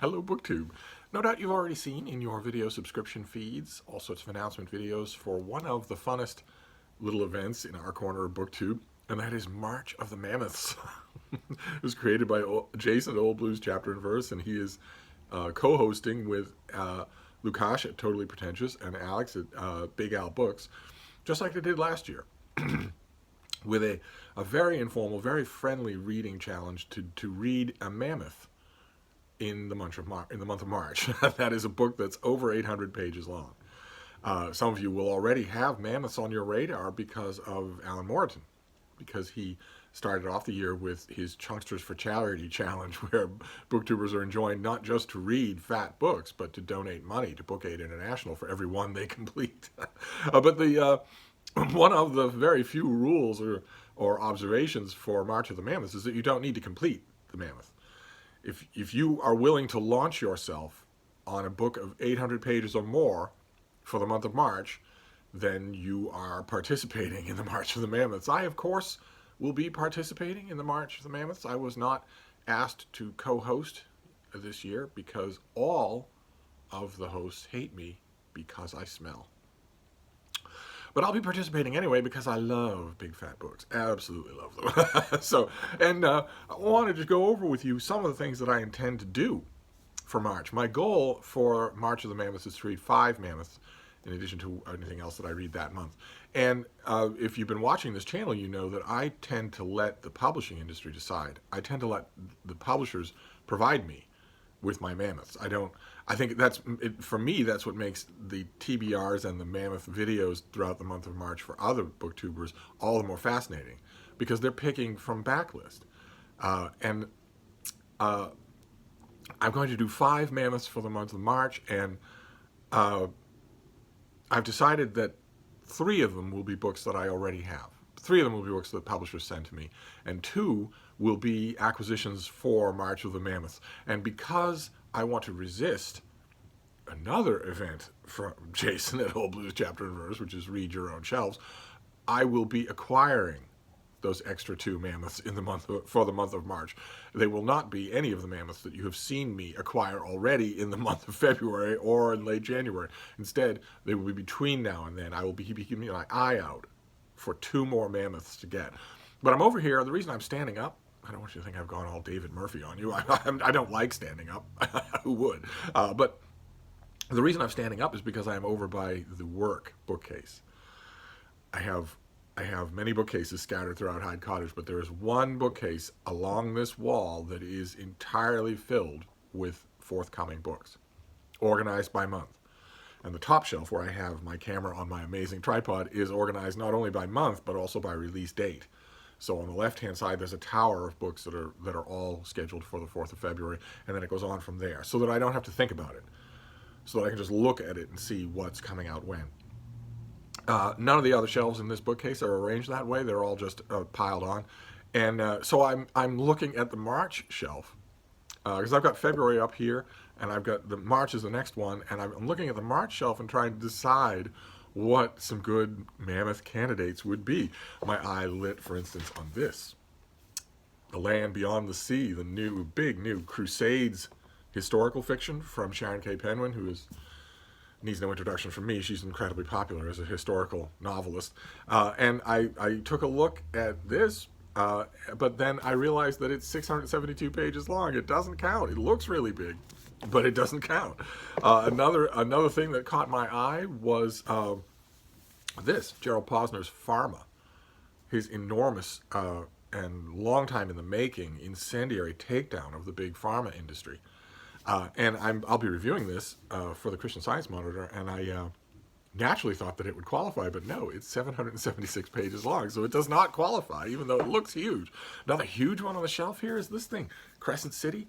Hello, BookTube. No doubt you've already seen in your video subscription feeds all sorts of announcement videos for one of the funnest little events in our corner of BookTube, and that is March of the Mammoths. It was created by Jason at Old Blues Chapter and Verse, and he is co-hosting with Lukash at Totally Pretentious and Alex at Big Al Books, just like they did last year, with a very informal, very friendly reading challenge to read a mammoth in the month of March. That is a book that's over 800 pages long. Some of you will already have Mammoths on your radar because of Alan Moreton, because he started off the year with his Chunksters for Charity challenge, where booktubers are enjoined not just to read fat books, but to donate money to Book Aid International for every one they complete. But one of the very few rules or observations for March of the Mammoths is that you don't need to complete the Mammoth. If you are willing to launch yourself on a book of 800 pages or more for the month of March, then you are participating in the March of the Mammoths. I, of course, will be participating in the March of the Mammoths. I was not asked to co-host this year because all of the hosts hate me because I smell. But I'll be participating anyway because I love big fat books. Absolutely love them. I wanted to go over with you some of the things that I intend to do for March. My goal for March of the Mammoths is to read 5 Mammoths in addition to anything else that I read that month. And if you've been watching this channel, you know that I tend to let the publishing industry decide. I tend to let the publishers provide me with my mammoths. I think for me, that's what makes the TBRs and the mammoth videos throughout the month of March for other booktubers all the more fascinating, because they're picking from backlist. I'm going to do 5 mammoths for the month of March, and I've decided that 3 of them will be books that I already have. 3 of them will be books that publishers send to me, and 2 will be acquisitions for March of the Mammoths. And because I want to resist another event from Jason at Old Blues Chapter and Verse, which is Read Your Own Shelves, I will be acquiring those extra 2 mammoths for the month of March. They will not be any of the mammoths that you have seen me acquire already in the month of February or in late January. Instead, they will be between now and then. I will be keeping my eye out for 2 more mammoths to get. But I'm over here. The reason I'm standing up, I don't want you to think I've gone all David Murphy on you. I don't like standing up. Who would? But the reason I'm standing up is because I'm over by the work bookcase. I have many bookcases scattered throughout Hyde Cottage, but there is one bookcase along this wall that is entirely filled with forthcoming books, organized by month. And the top shelf, where I have my camera on my amazing tripod, is organized not only by month, but also by release date. So on the left-hand side, there's a tower of books that are all scheduled for the 4th of February, and then it goes on from there, so that I don't have to think about it, so that I can just look at it and see what's coming out when. None of the other shelves in this bookcase are arranged that way. They're all just piled on. And so I'm looking at the March shelf, because I've got February up here, and I've got the March is the next one, and I'm looking at the March shelf and trying to decide what some good mammoth candidates would be. My eye lit, for instance, on this. The Land Beyond the Sea, the big new Crusades historical fiction from Sharon K. Penguin, who needs no introduction from me. She's incredibly popular as a historical novelist. And I took a look at this, but then I realized that it's 672 pages long. It doesn't count. It looks really big, but it doesn't count. Another thing that caught my eye was this, Gerald Posner's Pharma, his enormous and long time in the making incendiary takedown of the big pharma industry. And I'll be reviewing this for the Christian Science Monitor, and I naturally thought that it would qualify, but no, it's 776 pages long, so it does not qualify, even though it looks huge. Another huge one on the shelf here is this thing, Crescent City,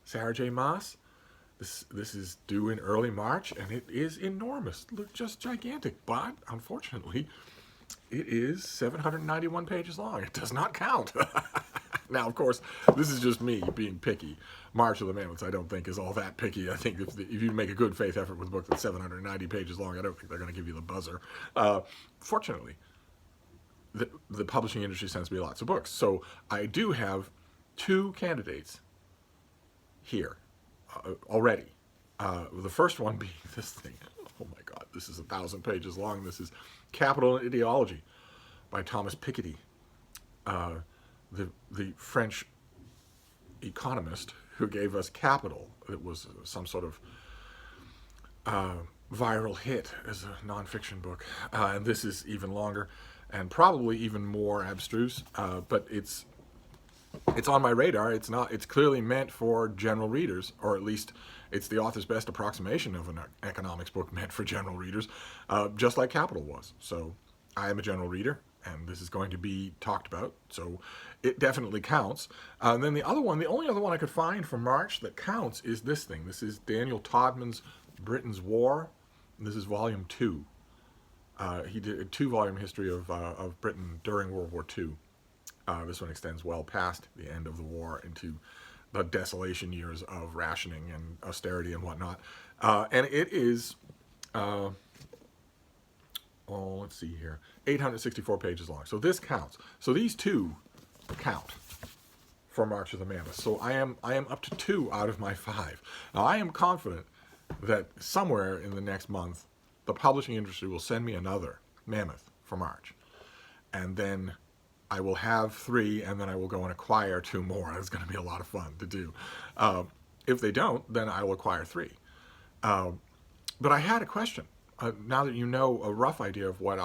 Sarah J. Maas. This is due in early March, and it is enormous. Look, just gigantic, but unfortunately, it is 791 pages long. It does not count. Now, of course, this is just me being picky. March of the Mammoths, I don't think, is all that picky. I think if you make a good faith effort with a book that's 790 pages long, I don't think they're going to give you the buzzer. Fortunately, the publishing industry sends me lots of books. So I do have 2 candidates here already. The first one being this thing. Oh my God, this is 1,000 pages long. This is Capital and Ideology by Thomas Piketty, the French economist who gave us Capital. It was some sort of viral hit as a nonfiction book, and this is even longer and probably even more abstruse. But it's on my radar. It's not. It's clearly meant for general readers, or at least it's the author's best approximation of an economics book meant for general readers, just like Capital was. So I am a general reader, and this is going to be talked about. So it definitely counts. And then the other one, the only other one I could find from March that counts is this thing. This is Daniel Todman's Britain's War. And this is volume 2. He did a 2-volume history of Britain during World War II. This one extends well past the end of the war into the desolation years of rationing and austerity and whatnot. And it is, let's see here, 864 pages long. So this counts. So these two count for March of the Mammoths. So I am up to 2 out of my 5. Now I am confident that somewhere in the next month, the publishing industry will send me another Mammoth for March. And then I will have 3, and then I will go and acquire 2 more. It's going to be a lot of fun to do. If they don't, then I will acquire 3. But I had a question. Now that you know a rough idea of what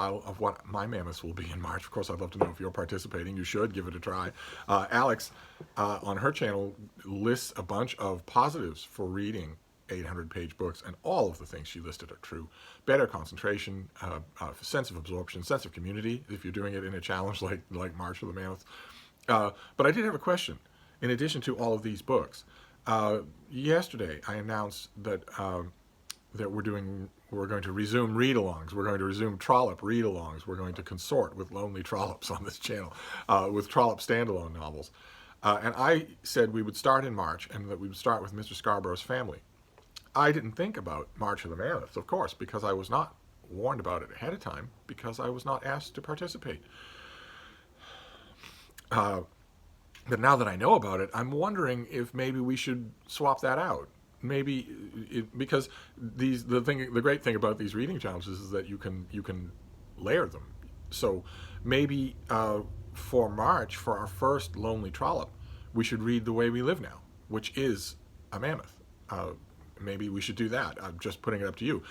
my Mammoths will be in March, of course, I'd love to know if you're participating. You should give it a try. Alex, on her channel, lists a bunch of positives for reading 800-page books, and all of the things she listed are true. Better concentration, sense of absorption, sense of community, if you're doing it in a challenge like March of the Mammoth. But I did have a question. In addition to all of these books, yesterday I announced that we're going to resume read-alongs. We're going to resume Trollop read-alongs. We're going to consort with lonely Trollops on this channel, with Trollop standalone novels. And I said we would start in March, and that we would start with Mr. Scarborough's Family. I didn't think about March of the Mammoths, of course, because I was not warned about it ahead of time, because I was not asked to participate. But now that I know about it, I'm wondering if maybe we should swap that out. Maybe because the great thing about these reading challenges is that you can layer them. So maybe for March, for our first Lonely Trollop, we should read The Way We Live Now, which is a mammoth. Maybe we should do that. I'm just putting it up to you.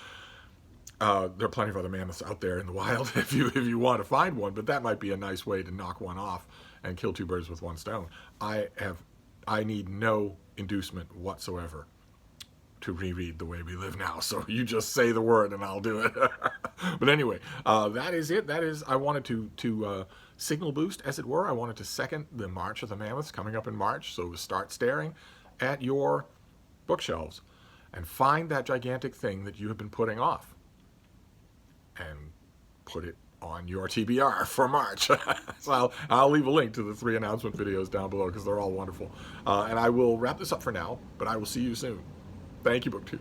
There are plenty of other mammoths out there in the wild if you want to find one, but that might be a nice way to knock one off and kill 2 birds with 1 stone. I need no inducement whatsoever to reread The Way We Live Now, so you just say the word and I'll do it. But anyway, that is it. I wanted to signal boost, as it were. I wanted to second the March of the Mammoths coming up in March, so start staring at your bookshelves and find that gigantic thing that you have been putting off and put it on your TBR for March. So I'll leave a link to the 3 announcement videos down below because they're all wonderful. And I will wrap this up for now, but I will see you soon. Thank you, BookTube.